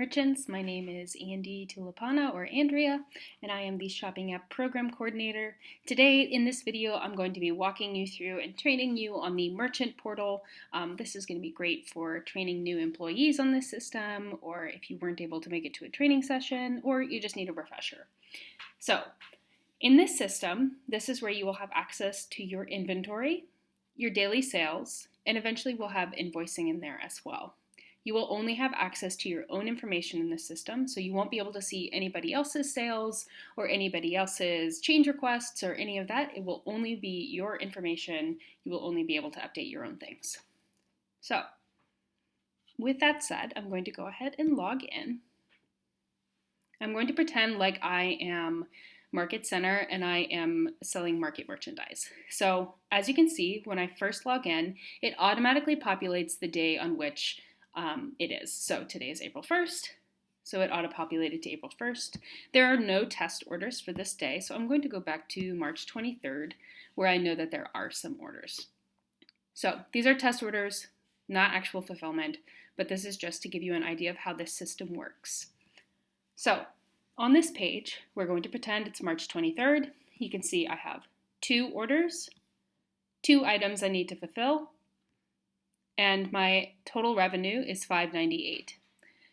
Merchants. My name is Andy Tulipana or Andrea, and I am the Shopping App Program Coordinator. Today in this video, I'm going to be walking you through and training you on the Merchant Portal. This is going to be great for training new employees on this system, or if you weren't able to make it to a training session, or you just need a refresher. So, in this system, this is where you will have access to your inventory, your daily sales, and eventually we'll have invoicing in there as well. You will only have access to your own information in the system, so you won't be able to see anybody else's sales or anybody else's change requests or any of that. It will only be your information. You will only be able to update your own things. So, with that said, I'm going to go ahead and log in. I'm going to pretend like I am Market Center and I am selling market merchandise. So, as you can see, when I first log in, it automatically populates the day on which it is. So today is April 1st, so it auto-populated to April 1st. There are no test orders for this day, so I'm going to go back to March 23rd, where I know that there are some orders. So these are test orders, not actual fulfillment, but this is just to give you an idea of how this system works. So on this page, we're going to pretend it's March 23rd. You can see I have 2 orders, 2 items I need to fulfill, and my total revenue is $5.98.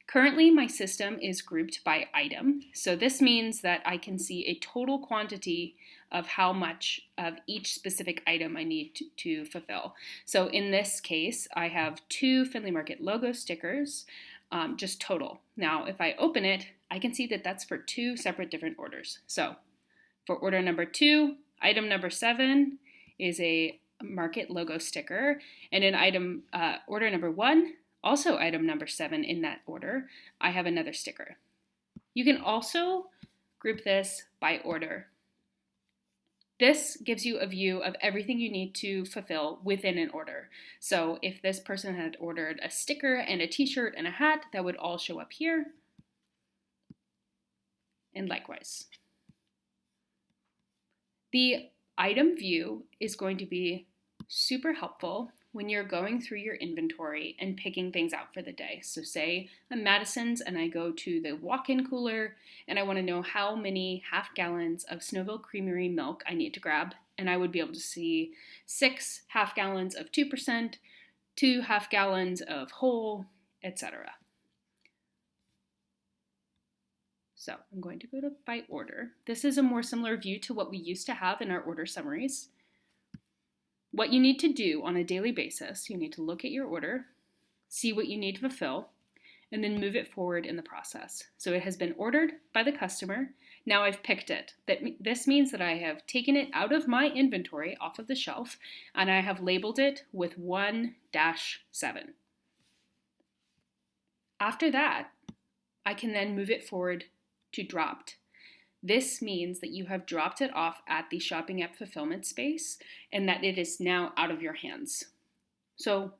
Currently, my system is grouped by item, so this means that I can see a total quantity of how much of each specific item I need to fulfill. So in this case, I have 2 Findlay Market logo stickers, just total. Now, if I open it, I can see that that's for 2 separate different orders. So for order number 2, item number 7 is a market logo sticker, and in item order number 1, also item number 7 in that order, I have another sticker. You can also group this by order. This gives you a view of everything you need to fulfill within an order. So if this person had ordered a sticker and a t-shirt and a hat, that would all show up here, and likewise. The item view is going to be super helpful when you're going through your inventory and picking things out for the day. So say I'm Madison's and I go to the walk-in cooler and I want to know how many half gallons of Snowville Creamery milk I need to grab, and I would be able to see 6 half gallons of 2%, 2 half gallons of whole, etc. So I'm going to go to by order. This is a more similar view to what we used to have in our order summaries. What you need to do on a daily basis, you need to look at your order, see what you need to fulfill, and then move it forward in the process. So it has been ordered by the customer. Now I've picked it. This means that I have taken it out of my inventory off of the shelf, and I have labeled it with 1-7. After that, I can then move it forward to dropped. This means that you have dropped it off at the shopping app fulfillment space and that it is now out of your hands. So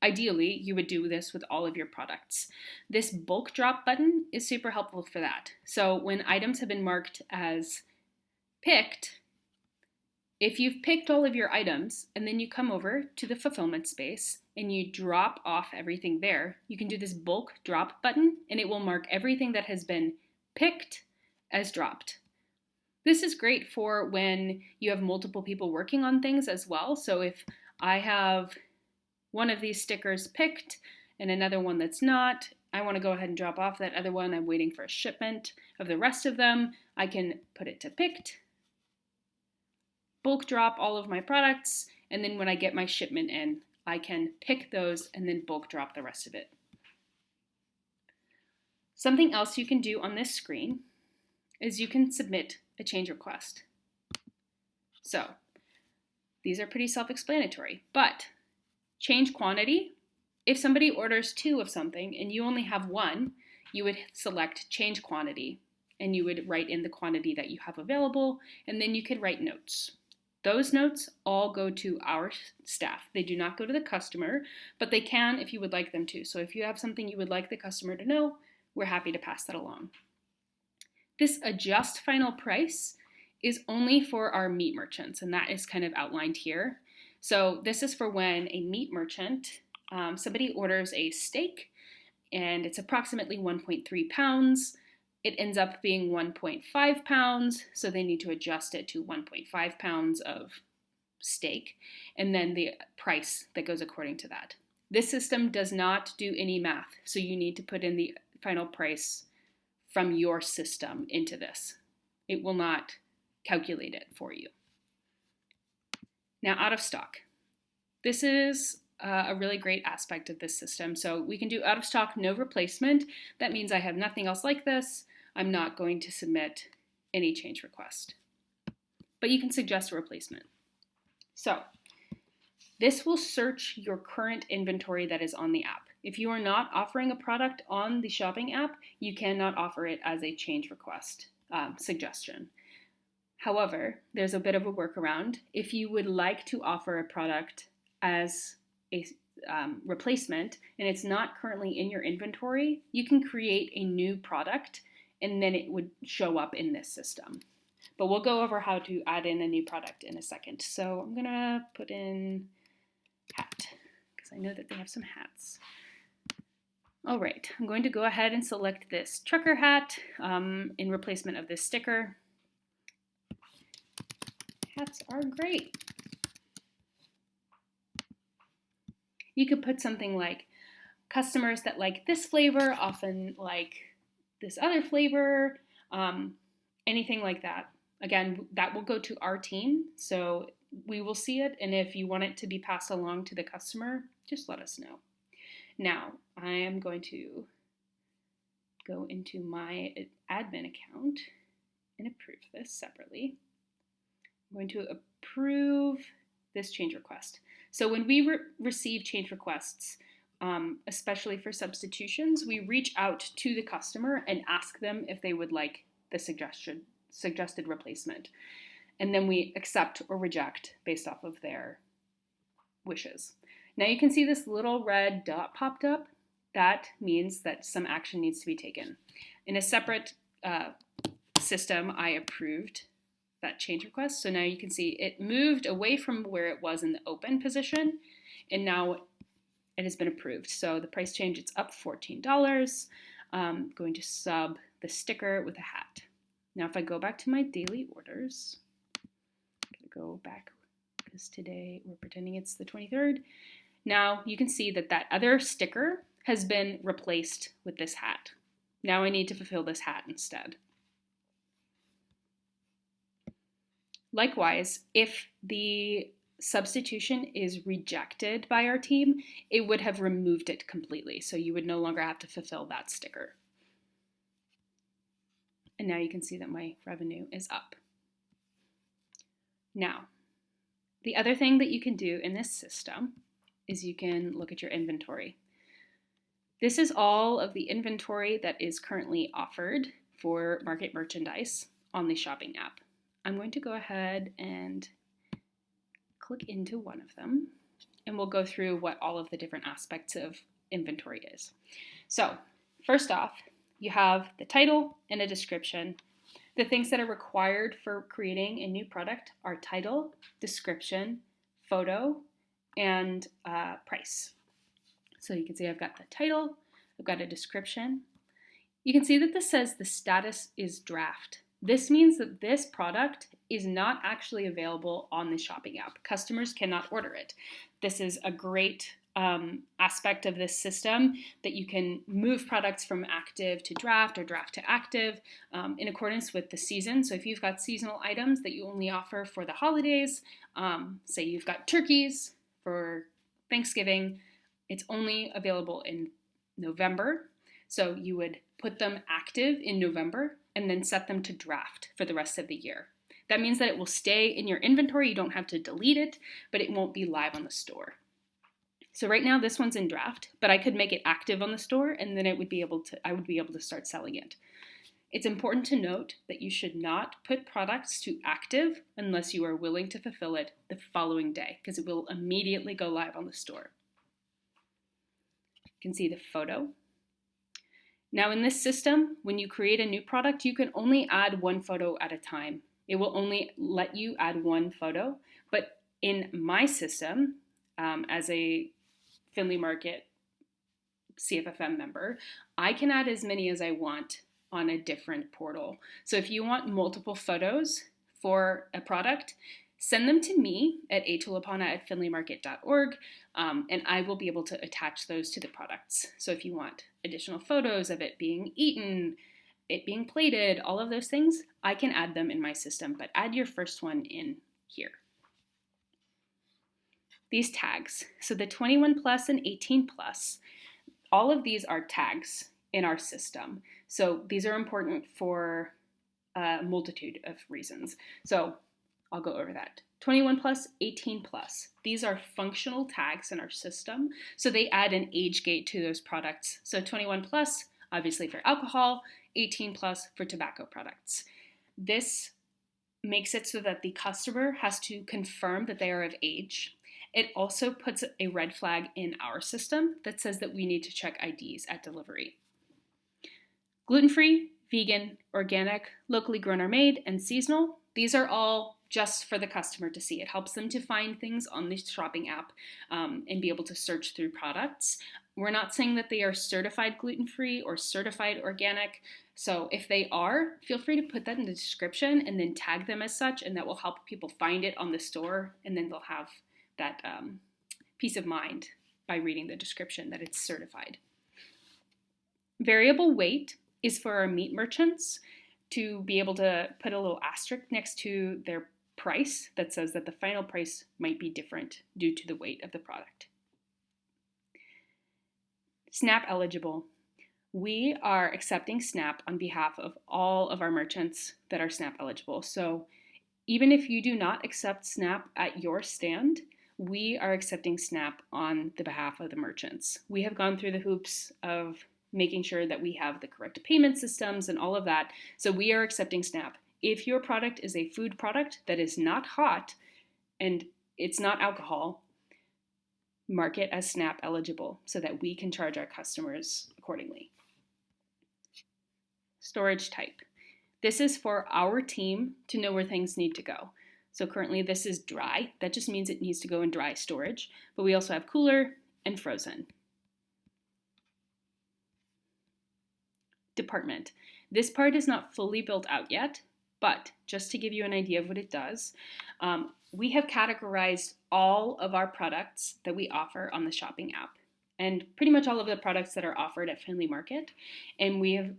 ideally, you would do this with all of your products. This bulk drop button is super helpful for that. So when items have been marked as picked, if you've picked all of your items and then you come over to the fulfillment space and you drop off everything there, you can do this bulk drop button and it will mark everything that has been picked as dropped. This is great for when you have multiple people working on things as well. So if I have one of these stickers picked and another one that's not, I want to go ahead and drop off that other one. I'm waiting for a shipment of the rest of them. I can put it to picked, bulk drop all of my products, and then when I get my shipment in, I can pick those and then bulk drop the rest of it. Something else you can do on this screen is you can submit a change request. So these are pretty self-explanatory, but change quantity, if somebody orders 2 of something and you only have 1, you would select change quantity and you would write in the quantity that you have available, and then you could write notes. Those notes all go to our staff. They do not go to the customer, but they can if you would like them to. So if you have something you would like the customer to know, we're happy to pass that along. This adjust final price is only for our meat merchants, and that is kind of outlined here. So this is for when a meat merchant, somebody orders a steak and it's approximately 1.3 pounds. It ends up being 1.5 pounds, so they need to adjust it to 1.5 pounds of steak, and then the price that goes according to that. This system does not do any math, so you need to put in the final price from your system into this. It will not calculate it for you. Now, out of stock. This is a really great aspect of this system. So we can do out of stock, no replacement. That means I have nothing else like this. I'm not going to submit any change request. But you can suggest a replacement. So this will search your current inventory that is on the app. If you are not offering a product on the shopping app, you cannot offer it as a change request suggestion. However, there's a bit of a workaround. If you would like to offer a product as a replacement and it's not currently in your inventory, you can create a new product and then it would show up in this system. But we'll go over how to add in a new product in a second. So I'm gonna put in hat because I know that they have some hats. All right, I'm going to go ahead and select this trucker hat in replacement of this sticker. Hats are great. You could put something like customers that like this flavor often like this other flavor, anything like that. Again, that will go to our team, so we will see it, and if you want it to be passed along to the customer, just let us know. Now, I am going to go into my admin account and approve this separately. I'm going to approve this change request. So when we receive change requests, especially for substitutions, we reach out to the customer and ask them if they would like the suggested replacement. And then we accept or reject based off of their wishes. Now you can see this little red dot popped up. That means that some action needs to be taken. In a separate system, I approved that change request. So now you can see it moved away from where it was in the open position, and now it has been approved. So the price change, it's up $14. I'm going to sub the sticker with a hat. Now if I go back to my daily orders, I'm gonna go back because today we're pretending it's the 23rd. Now you can see that that other sticker has been replaced with this hat. Now I need to fulfill this hat instead. Likewise, if the substitution is rejected by our team, it would have removed it completely. So you would no longer have to fulfill that sticker. And now you can see that my revenue is up. Now, the other thing that you can do in this system is you can look at your inventory. This is all of the inventory that is currently offered for market merchandise on the shopping app. I'm going to go ahead and click into one of them, and we'll go through what all of the different aspects of inventory is. So first off, you have the title and a description. The things that are required for creating a new product are title, description, photo, and price. So you can see I've got the title, I've got a description. You can see that this says the status is draft. This means that this product is not actually available on the shopping app. Customers cannot order it. This is a great aspect of this system, that you can move products from active to draft or draft to active in accordance with the season. So if you've got seasonal items that you only offer for the holidays, say you've got turkeys for Thanksgiving, it's only available in November. So you would put them active in November and then set them to draft for the rest of the year. That means that it will stay in your inventory. You don't have to delete it, but it won't be live on the store. So right now this one's in draft, but I could make it active on the store, and then I would be able to start selling it. It's important to note that you should not put products to active unless you are willing to fulfill it the following day, because it will immediately go live on the store. You can see the photo. Now in this system, when you create a new product, you can only add one photo at a time. It will only let you add one photo, but in my system, as a Findlay Market CFFM member, I can add as many as I want on a different portal. So if you want multiple photos for a product, send them to me at atulapana@findlaymarket.org, and I will be able to attach those to the products. So if you want additional photos of it being eaten, it being plated, all of those things, I can add them in my system, but add your first one in here. These tags, so the 21 plus and 18 plus, all of these are tags in our system. So these are important for a multitude of reasons. So I'll go over that. 21 plus, 18 plus. These are functional tags in our system. So they add an age gate to those products. So 21 plus, obviously for alcohol, 18 plus for tobacco products. This makes it so that the customer has to confirm that they are of age. It also puts a red flag in our system that says that we need to check IDs at delivery. Gluten-free, vegan, organic, locally grown or made, and seasonal. These are all just for the customer to see. It helps them to find things on the shopping app and be able to search through products. We're not saying that they are certified gluten-free or certified organic. So if they are, feel free to put that in the description and then tag them as such, and that will help people find it on the store, and then they'll have that peace of mind by reading the description that it's certified. Variable weight is for our meat merchants to be able to put a little asterisk next to their price that says that the final price might be different due to the weight of the product. SNAP eligible. We are accepting SNAP on behalf of all of our merchants that are SNAP eligible. So even if you do not accept SNAP at your stand, we are accepting SNAP on the behalf of the merchants. We have gone through the hoops of making sure that we have the correct payment systems and all of that. So we are accepting SNAP. If your product is a food product that is not hot and it's not alcohol, mark it as SNAP eligible so that we can charge our customers accordingly. Storage type. This is for our team to know where things need to go. So currently this is dry. That just means it needs to go in dry storage. But we also have cooler and frozen. Department. This part is not fully built out yet, but just to give you an idea of what it does, we have categorized all of our products that we offer on the shopping app, and pretty much all of the products that are offered at Findlay Market, and we have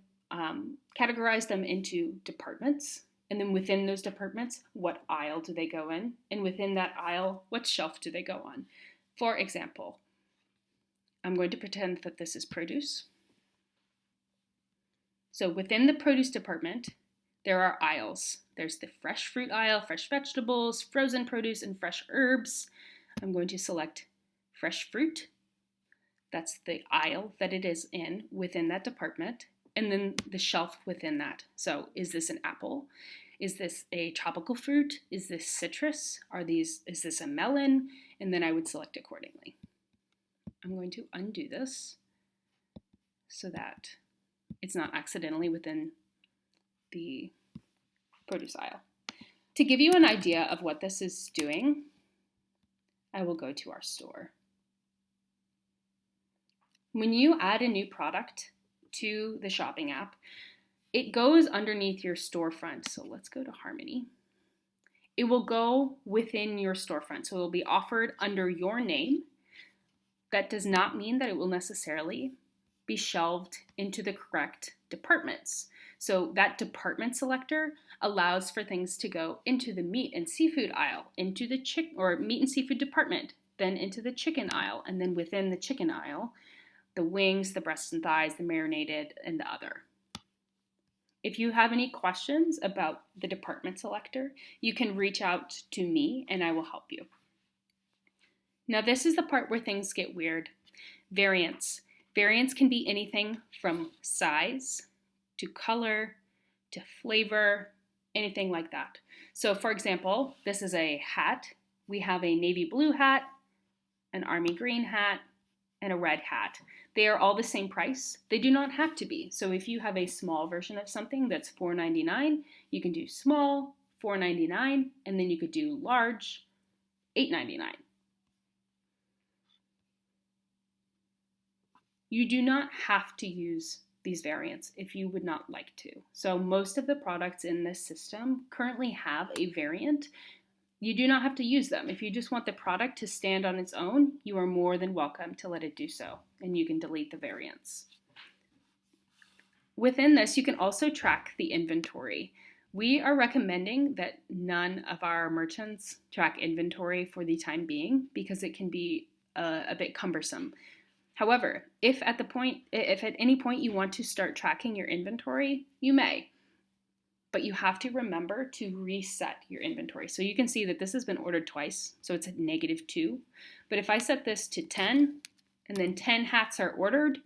categorized them into departments. And then within those departments, what aisle do they go in? And within that aisle, what shelf do they go on? For example, I'm going to pretend that this is produce. So within the produce department, there are aisles. There's the fresh fruit aisle, fresh vegetables, frozen produce, and fresh herbs. I'm going to select fresh fruit. That's the aisle that it is in within that department. And then the shelf within that. So is this an apple? Is this a tropical fruit? Is this citrus? Is this a melon? And then I would select accordingly. I'm going to undo this so that it's not accidentally within the produce aisle. To give you an idea of what this is doing, I will go to our store. When you add a new product to the shopping app, it goes underneath your storefront. So let's go to Harmony. It will go within your storefront. So it will be offered under your name. That does not mean that it will necessarily be shelved into the correct departments. So that department selector allows for things to go into the meat and seafood aisle, into the meat and seafood department, then into the chicken aisle, and then within the chicken aisle, the wings, the breasts and thighs, the marinated, and the other. If you have any questions about the department selector, you can reach out to me and I will help you. Now this is the part where things get weird. Variants. Variants can be anything from size to color to flavor, anything like that. So for example, this is a hat. We have a navy blue hat, an army green hat, and a red hat. They are all the same price. They do not have to be. So if you have a small version of something that's $4.99, you can do small, $4.99, and then you could do large, $8.99. You do not have to use these variants if you would not like to. So most of the products in this system currently have a variant. You do not have to use them. If you just want the product to stand on its own, you are more than welcome to let it do so, and you can delete the variants. Within this, you can also track the inventory. We are recommending that none of our merchants track inventory for the time being because it can be a bit cumbersome. However, if at any point you want to start tracking your inventory, you may. But you have to remember to reset your inventory. So you can see that this has been ordered twice, so it's at -2. But if I set this to 10, and then 10 hats are ordered,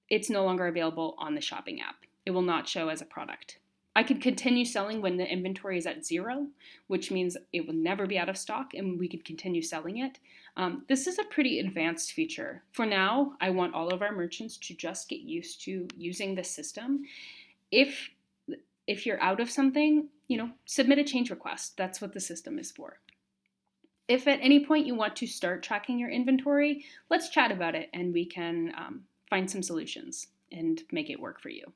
it's no longer available on the shopping app. It will not show as a product. I can continue selling when the inventory is at 0, which means it will never be out of stock and we can continue selling it. This is a pretty advanced feature. For now, I want all of our merchants to just get used to using the system. If you're out of something, submit a change request. That's what the system is for. If at any point you want to start tracking your inventory, let's chat about it and we can find some solutions and make it work for you.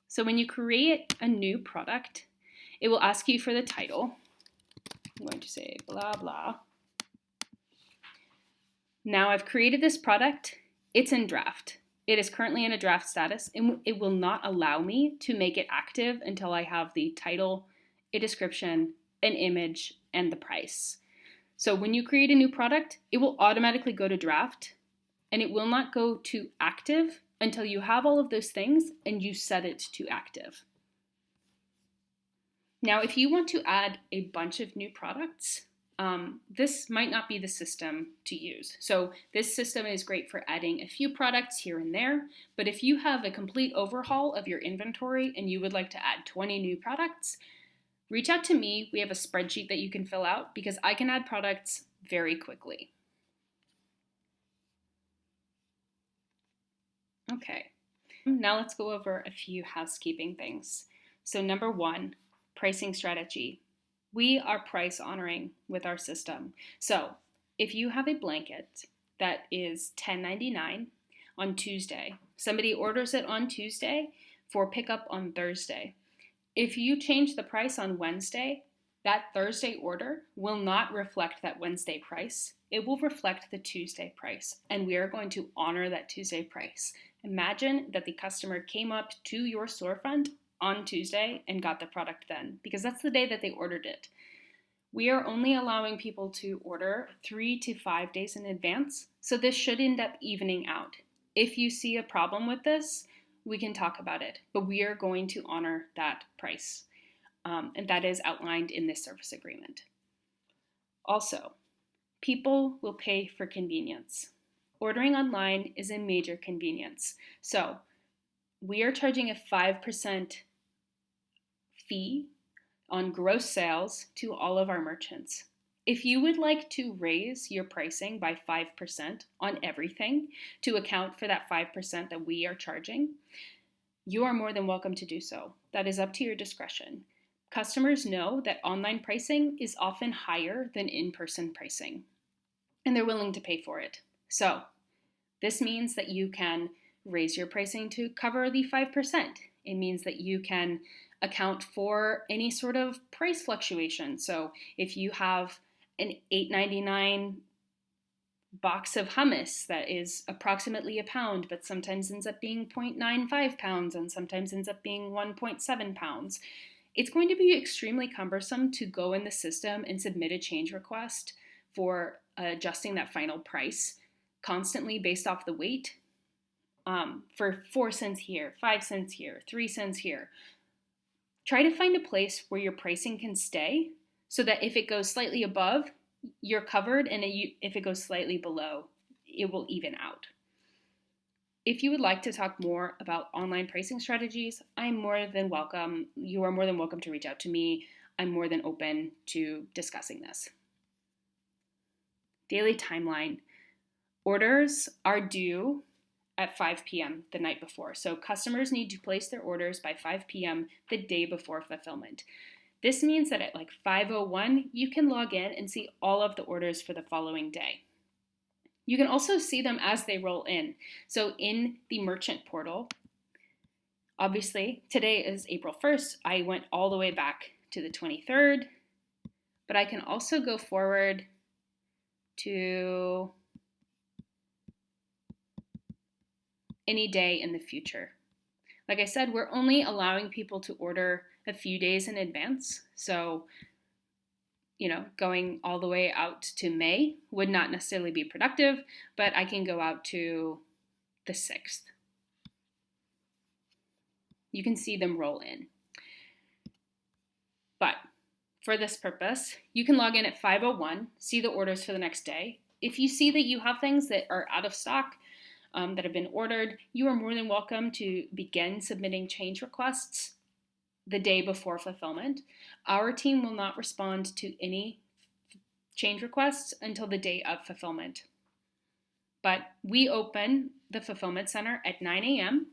So when you create a new product, it will ask you for the title. I'm going to say blah, blah. Now I've created this product. It's in draft. It is currently in a draft status, and it will not allow me to make it active until I have the title, a description, an image, and the price. So when you create a new product, it will automatically go to draft, and it will not go to active until you have all of those things and you set it to active. Now, if you want to add a bunch of new products, this might not be the system to use. So this system is great for adding a few products here and there, but if you have a complete overhaul of your inventory and you would like to add 20 new products, reach out to me. We have a spreadsheet that you can fill out because I can add products very quickly. Okay, now let's go over a few housekeeping things. So number 1, pricing strategy. We are price honoring with our system. So if you have a blanket that is $10.99 on Tuesday, somebody orders it on Tuesday for pickup on Thursday. If you change the price on Wednesday, that Thursday order will not reflect that Wednesday price. It will reflect the Tuesday price, and we are going to honor that Tuesday price. Imagine that the customer came up to your storefront on Tuesday and got the product then, because that's the day that they ordered it. We are only allowing people to order 3 to 5 days in advance, so this should end up evening out. If you see a problem with this, we can talk about it, but we are going to honor that price, and that is outlined in this service agreement. Also, people will pay for convenience. Ordering online is a major convenience, so we are charging a 5% fee on gross sales to all of our merchants. If you would like to raise your pricing by 5% on everything to account for that 5% that we are charging, you are more than welcome to do so. That is up to your discretion. Customers know that online pricing is often higher than in-person pricing, and they're willing to pay for it. So this means that you can raise your pricing to cover the 5%. It means that you can account for any sort of price fluctuation. So if you have an $8.99 box of hummus that is approximately a pound, but sometimes ends up being 0.95 pounds and sometimes ends up being 1.7 pounds, it's going to be extremely cumbersome to go in the system and submit a change request for adjusting that final price constantly based off the weight. For 4 cents here, 5 cents here, 3 cents here. Try to find a place where your pricing can stay so that if it goes slightly above, you're covered, and if it goes slightly below, it will even out. If you would like to talk more about online pricing strategies, I'm more than welcome. You are more than welcome to reach out to me. I'm more than open to discussing this. Daily timeline. Orders are due at 5 p.m. the night before. So customers need to place their orders by 5 p.m. the day before fulfillment. This means that at like 5:01, you can log in and see all of the orders for the following day. You can also see them as they roll in. So in the merchant portal, obviously today is April 1st. I went all the way back to the 23rd, but I can also go forward to any day in the future. Like I said, we're only allowing people to order a few days in advance. So, going all the way out to May would not necessarily be productive, but I can go out to the 6th. You can see them roll in. But for this purpose, you can log in at 5:01, see the orders for the next day. If you see that you have things that are out of stock, that have been ordered, you are more than welcome to begin submitting change requests the day before fulfillment. Our team will not respond to any change requests until the day of fulfillment. But we open the fulfillment center at 9 a.m.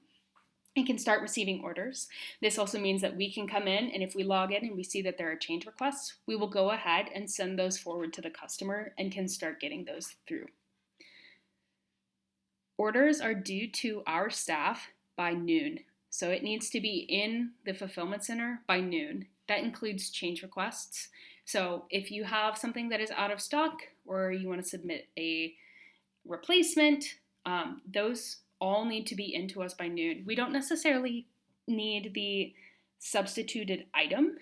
and can start receiving orders. This also means that we can come in, and if we log in and we see that there are change requests, we will go ahead and send those forward to the customer and can start getting those through. Orders are due to our staff by noon. So it needs to be in the fulfillment center by noon. That includes change requests. So if you have something that is out of stock or you want to submit a replacement, those all need to be into us by noon. We don't necessarily need the substituted item,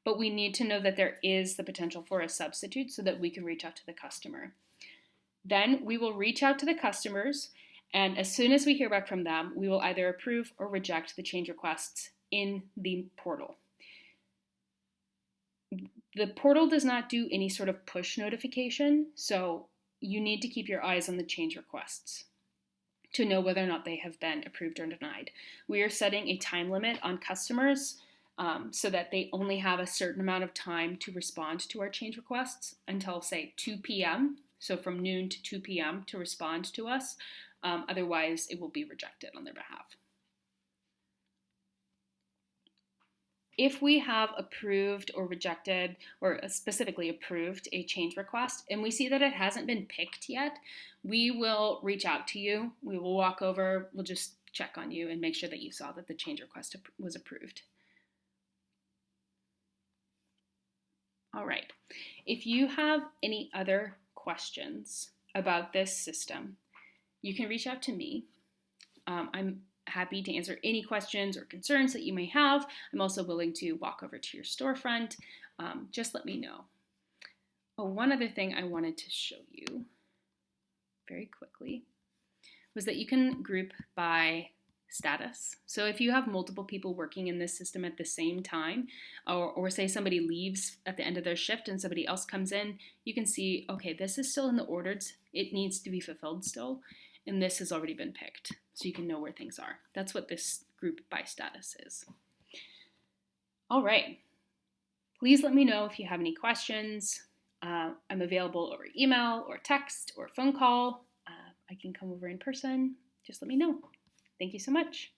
but we need to know that there is the potential for a substitute so that we can reach out to the customer. Then we will reach out to the customers, and as soon as we hear back from them, we will either approve or reject the change requests in the portal. The portal does not do any sort of push notification, so you need to keep your eyes on the change requests to know whether or not they have been approved or denied. We are setting a time limit on customers so that they only have a certain amount of time to respond to our change requests until, say, 2 p.m., so from noon to 2 p.m. to respond to us. Otherwise, it will be rejected on their behalf. If we have approved or rejected, or specifically approved a change request, and we see that it hasn't been picked yet, we will reach out to you. We will walk over, we'll just check on you and make sure that you saw that the change request was approved. All right. If you have any other questions about this system, you can reach out to me. I'm happy to answer any questions or concerns that you may have. I'm also willing to walk over to your storefront. Just let me know. Oh, one other thing I wanted to show you very quickly was that you can group by status. So if you have multiple people working in this system at the same time, or say somebody leaves at the end of their shift and somebody else comes in, you can see, okay, this is still in the orders. It needs to be fulfilled still. And this has already been picked, so you can know where things are. That's what this group by status is. All right. Please let me know if you have any questions. I'm available over email or text or phone call. I can come over in person. Just let me know. Thank you so much.